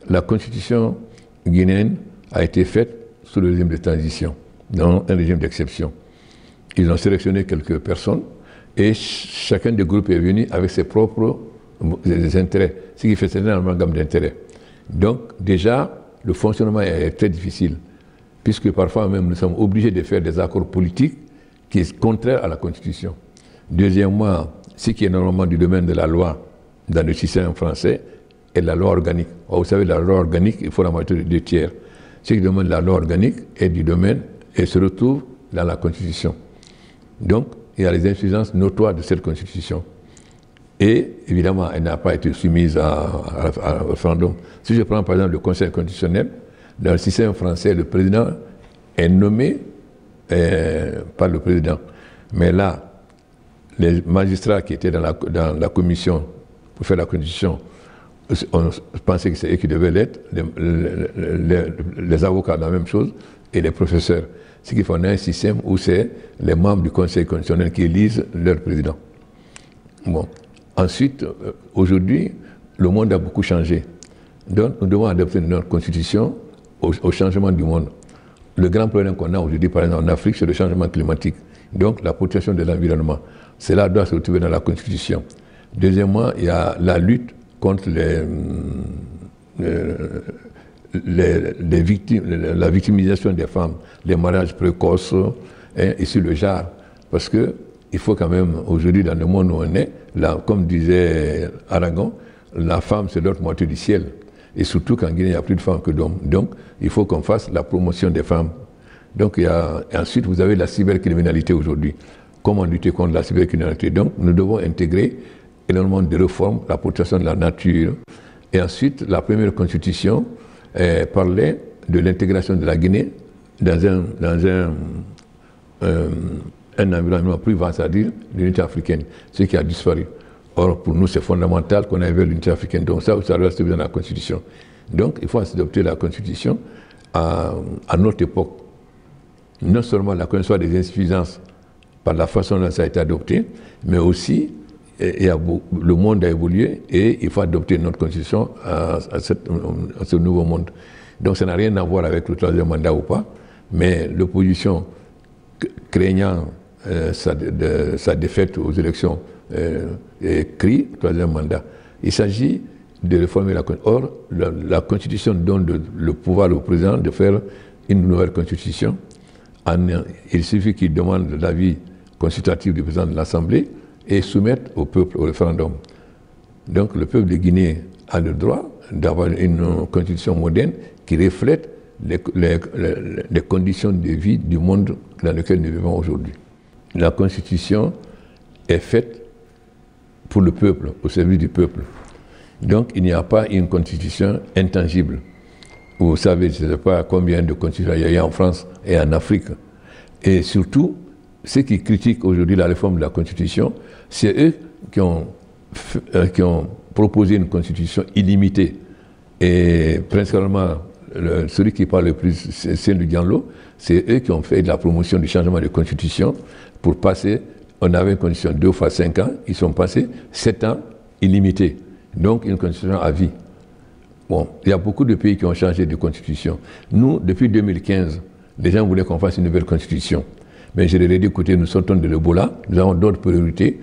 la constitution guinéenne a été faite sous le régime de transition, dans un régime d'exception. Ils ont sélectionné quelques personnes et chacun des groupes est venu avec ses propres intérêts, ce qui fait c'est un amalgame d'intérêts. Donc déjà, le fonctionnement est très difficile, puisque parfois même nous sommes obligés de faire des accords politiques qui sont contraires à la Constitution. Deuxièmement, ce qui est normalement du domaine de la loi dans le système français est la loi organique. Vous savez, la loi organique, il faut la majorité de 2 tiers. Ce qui demande la loi organique est du domaine et se retrouve dans la Constitution. Donc, il y a les insuffisances notoires de cette Constitution. Et, évidemment, elle n'a pas été soumise au référendum. Si je prends par exemple le Conseil constitutionnel, dans le système français, le président est nommé par le président. Mais là, les magistrats qui étaient dans la commission pour faire la Constitution, on pensait que c'est eux qui devaient l'être, les avocats, la même chose, et les professeurs. Ce qui fait qu'on a un système où c'est les membres du Conseil constitutionnel qui élisent leur président. Bon. Ensuite, aujourd'hui, le monde a beaucoup changé. Donc, nous devons adapter notre constitution au changement du monde. Le grand problème qu'on a aujourd'hui, par exemple, en Afrique, c'est le changement climatique. Donc, la protection de l'environnement. Cela doit se retrouver dans la constitution. Deuxièmement, il y a la lutte contre la victimisation des femmes, les mariages précoces, et sur le genre. Parce que il faut quand même, aujourd'hui, dans le monde où on est, là, comme disait Aragon, la femme, c'est l'autre moitié du ciel. Et surtout qu'en Guinée, il n'y a plus de femmes que d'hommes. Donc, il faut qu'on fasse la promotion des femmes. Donc, et ensuite, vous avez la cybercriminalité aujourd'hui. Comment lutter contre la cybercriminalité? Donc, nous devons intégrer énormément de réformes, la protection de la nature. Et ensuite, la première constitution parlait de l'intégration de la Guinée dans un environnement plus vaste, c'est-à-dire l'unité africaine, ce qui a disparu. Or, pour nous, c'est fondamental qu'on aille vers l'unité africaine. Donc ça doit se dans la Constitution. Donc, il faut adopter la Constitution à notre époque. Non seulement la connaissance des insuffisances par la façon dont ça a été adopté, mais aussi le monde a évolué et il faut adopter notre Constitution à ce nouveau monde. Donc ça n'a rien à voir avec le 3e mandat ou pas, mais l'opposition craignant sa défaite aux élections crie 3e mandat. Il s'agit de réformer la Constitution. Or, la Constitution donne le pouvoir au président de faire une nouvelle Constitution. Il suffit qu'il demande l'avis consultatif du président de l'Assemblée et soumettre au peuple au référendum. Donc le peuple de Guinée a le droit d'avoir une constitution moderne qui reflète les conditions de vie du monde dans lequel nous vivons aujourd'hui. La constitution est faite pour le peuple, au service du peuple. Donc il n'y a pas une constitution intangible. Vous savez, je ne sais pas combien de constitutions il y a en France et en Afrique. Et surtout, ceux qui critiquent aujourd'hui la réforme de la Constitution, c'est eux qui ont proposé une Constitution illimitée. Et principalement, celui qui parle le plus, c'est Cellou Diallo, c'est eux qui ont fait de la promotion du changement de Constitution pour passer, on avait une Constitution 2 fois 5 ans, ils sont passés 7 ans illimités. Donc une Constitution à vie. Bon, il y a beaucoup de pays qui ont changé de Constitution. Nous, depuis 2015, les gens voulaient qu'on fasse une nouvelle Constitution. Mais je leur ai dit, écoutez, nous sortons de l'Ebola, nous avons d'autres priorités.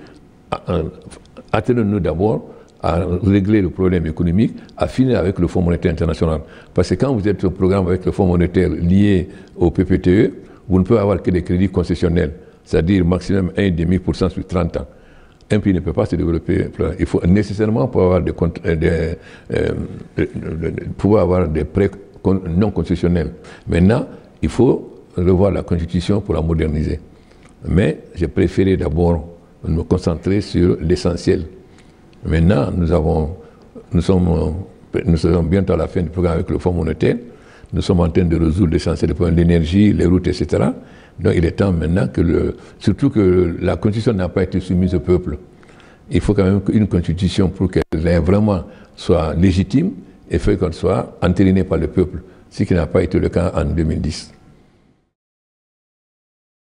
Attendons-nous d'abord à régler le problème économique, à finir avec le Fonds monétaire international. Parce que quand vous êtes au programme avec le Fonds monétaire lié au PPTE, vous ne pouvez avoir que des crédits concessionnels, c'est-à-dire maximum 1,5% sur 30 ans. Un pays ne peut pas se développer. Il faut nécessairement pouvoir avoir des prêts non concessionnels. Maintenant, il faut revoir la Constitution pour la moderniser. Mais j'ai préféré d'abord me concentrer sur l'essentiel. Maintenant, nous sommes bientôt à la fin du programme avec le Fonds monétaire. Nous sommes en train de résoudre l'essentiel des problèmes, l'énergie, les routes, etc. Donc il est temps maintenant surtout que la Constitution n'a pas été soumise au peuple. Il faut quand même une Constitution pour qu'elle vraiment soit légitime et qu'elle soit entérinée par le peuple, ce qui n'a pas été le cas en 2010.